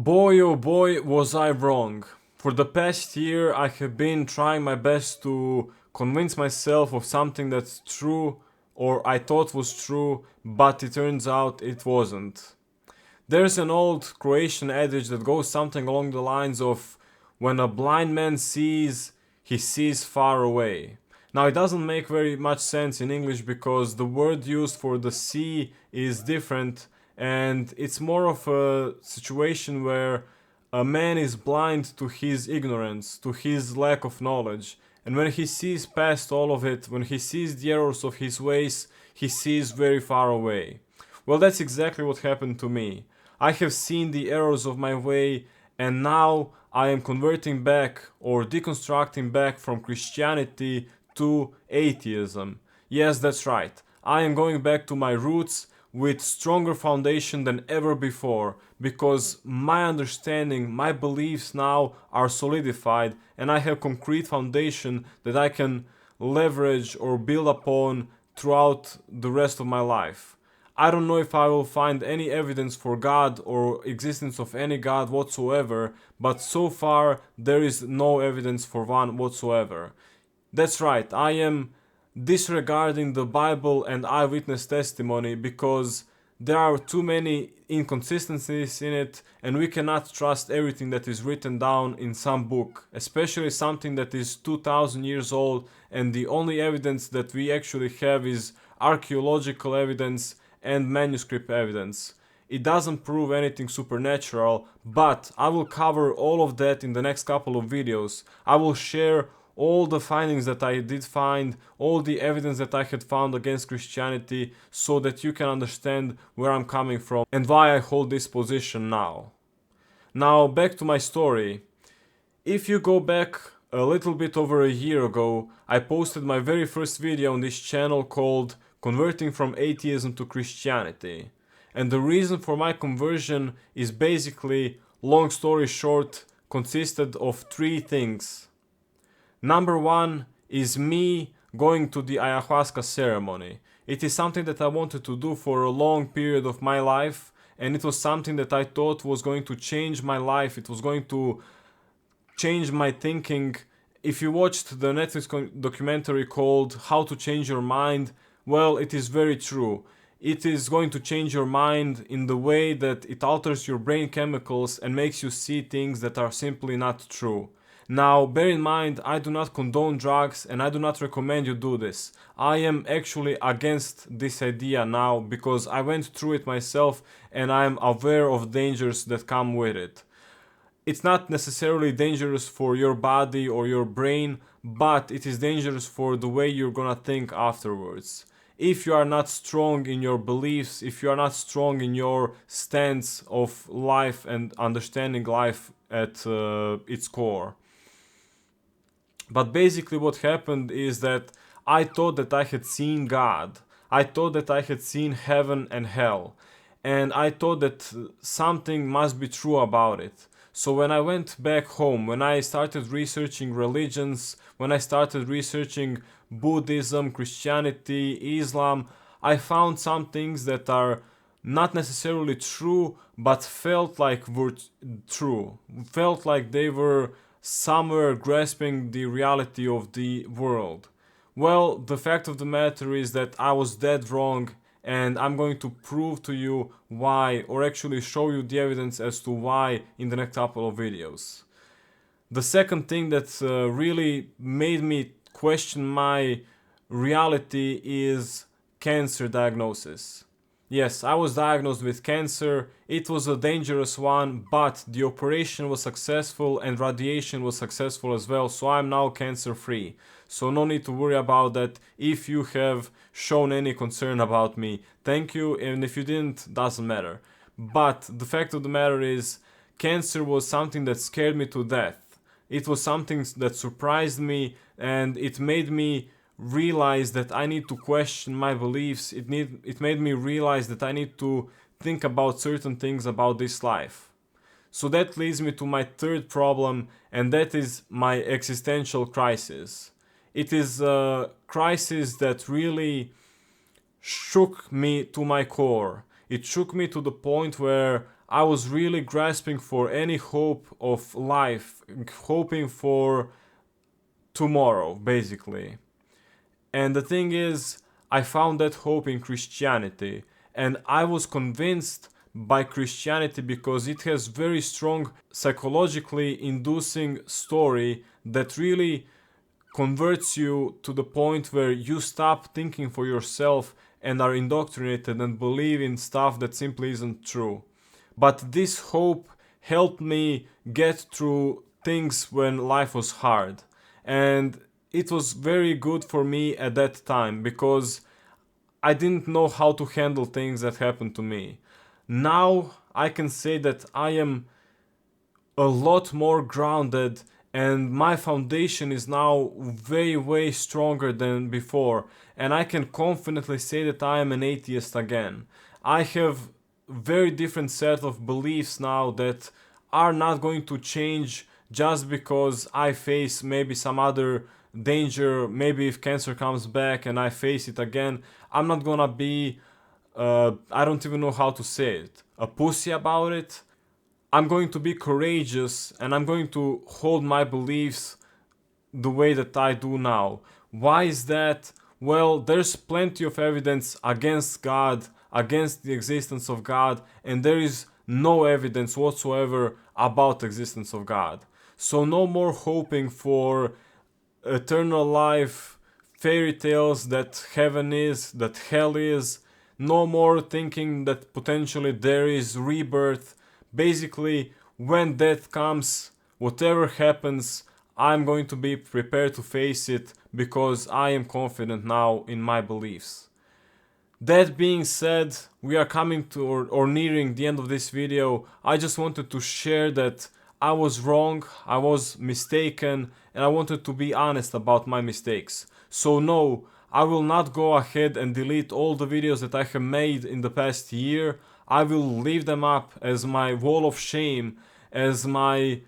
Boy oh boy was I wrong. For the past year I have been trying my best to convince myself of something that's true or I thought was true, but it turns out it wasn't. There's an old Croatian adage that goes something along the lines of when a blind man sees, he sees far away. Now it doesn't make very much sense in English because the word used for the see is different and it's more of a situation where a man is blind to his ignorance, to his lack of knowledge. And when he sees past all of it, when he sees the errors of his ways, he sees very far away. Well, that's exactly what happened to me. I have seen the errors of my way, and now I am converting back or deconstructing back from Christianity to atheism. Yes, that's right. I am going back to my roots with stronger foundation than ever before because my understanding, my beliefs now are solidified and I have concrete foundation that I can leverage or build upon throughout the rest of my life. I don't know if I will find any evidence for God or existence of any God whatsoever, but so far there is no evidence for one whatsoever. That's right, I am disregarding the Bible and eyewitness testimony because there are too many inconsistencies in it and we cannot trust everything that is written down in some book, especially something that is 2000 years old and the only evidence that we actually have is archaeological evidence and manuscript evidence. It doesn't prove anything supernatural, but I will cover all of that in the next couple of videos. I will share all the findings that I did find, all the evidence that I had found against Christianity, so that you can understand where I'm coming from and why I hold this position now. Now, back to my story. If you go back a little bit over a year ago, I posted my very first video on this channel called Converting from Atheism to Christianity. And the reason for my conversion is basically, long story short, consisted of three things. Number one is me going to the ayahuasca ceremony. It is something that I wanted to do for a long period of my life, and it was something that I thought was going to change my life. It was going to change my thinking. If you watched the Netflix documentary called How to Change Your Mind, well, it is very true. It is going to change your mind in the way that it alters your brain chemicals and makes you see things that are simply not true. Now, bear in mind, I do not condone drugs and I do not recommend you do this. I am actually against this idea now because I went through it myself and I am aware of dangers that come with it. It's not necessarily dangerous for your body or your brain, but it is dangerous for the way you're gonna think afterwards. If you are not strong in your beliefs, if you are not strong in your stance of life and understanding life at its core. But basically what happened is that I thought that I had seen God. I thought that I had seen heaven and hell. And I thought that something must be true about it. So when I went back home, when I started researching religions, when I started researching Buddhism, Christianity, Islam, I found some things that are not necessarily true, but felt like were true. Felt like they were somewhere grasping the reality of the world. Well, the fact of the matter is that I was dead wrong and I'm going to prove to you why, or actually show you the evidence as to why in the next couple of videos. The second thing that really made me question my reality is cancer diagnosis. Yes, I was diagnosed with cancer. It was a dangerous one, but the operation was successful and radiation was successful as well, so I'm now cancer free. So no need to worry about that. If you have shown any concern about me, thank you, and if you didn't, doesn't matter. But the fact of the matter is, cancer was something that scared me to death. It was something that surprised me and it made me realize that I need to question my beliefs. It made me realize that I need to think about certain things about this life. So that leads me to my third problem, and that is my existential crisis. It is a crisis that really shook me to my core. It shook me to the point where I was really grasping for any hope of life, hoping for tomorrow, basically. And the thing is, I found that hope in Christianity, and I was convinced by Christianity because it has very strong psychologically inducing story that really converts you to the point where you stop thinking for yourself and are indoctrinated and believe in stuff that simply isn't true. But this hope helped me get through things when life was hard. And it was very good for me at that time because I didn't know how to handle things that happened to me. Now I can say that I am a lot more grounded and my foundation is now way stronger than before, and I can confidently say that I am an atheist again. I have very different set of beliefs now that are not going to change just because I face maybe some other danger. Maybe if cancer comes back and I face it again, I'm not gonna be I don't even know how to say it, a pussy about it. I'm going to be courageous and I'm going to hold my beliefs the way that I do now. Why is that? Well, there's plenty of evidence against God, against the existence of God, and there is no evidence whatsoever about the existence of God. So no more hoping for eternal life, fairy tales that heaven is, that hell is. No more thinking that potentially there is rebirth. Basically, when death comes, whatever happens, I'm going to be prepared to face it because I am confident now in my beliefs. That being said, we are coming to or nearing the end of this video. I just wanted to share that I was wrong, I was mistaken, and I wanted to be honest about my mistakes. So no, I will not go ahead and delete all the videos that I have made in the past year. I will leave them up as my wall of shame, as my...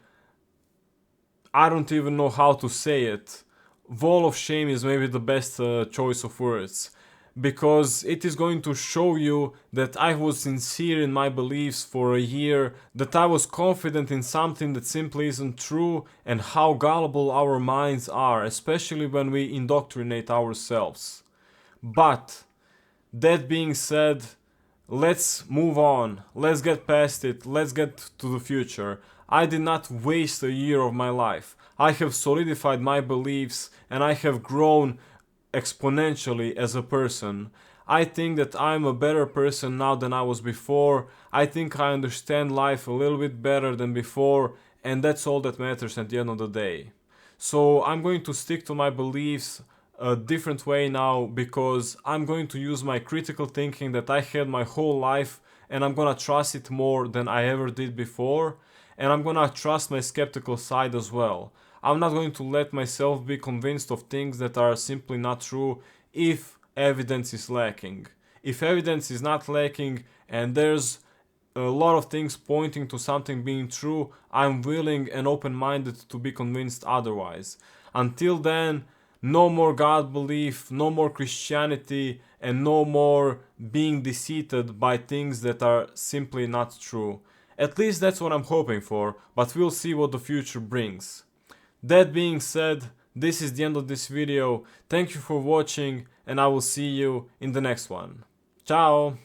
I don't even know how to say it. Wall of shame is maybe the best choice of words. Because it is going to show you that I was sincere in my beliefs for a year, that I was confident in something that simply isn't true, and how gullible our minds are, especially when we indoctrinate ourselves. But, that being said, let's move on, let's get past it, let's get to the future. I did not waste a year of my life. I have solidified my beliefs and I have grown exponentially as a person. I think that I'm a better person now than I was before. I think I understand life a little bit better than before, and that's all that matters at the end of the day. So I'm going to stick to my beliefs a different way now because I'm going to use my critical thinking that I had my whole life, and I'm gonna trust it more than I ever did before, and I'm gonna trust my skeptical side as well. I'm not going to let myself be convinced of things that are simply not true if evidence is lacking. If evidence is not lacking and there's a lot of things pointing to something being true, I'm willing and open-minded to be convinced otherwise. Until then, no more God belief, no more Christianity, and no more being deceived by things that are simply not true. At least that's what I'm hoping for, but we'll see what the future brings. That being said, this is the end of this video. Thank you for watching, and I will see you in the next one. Ciao!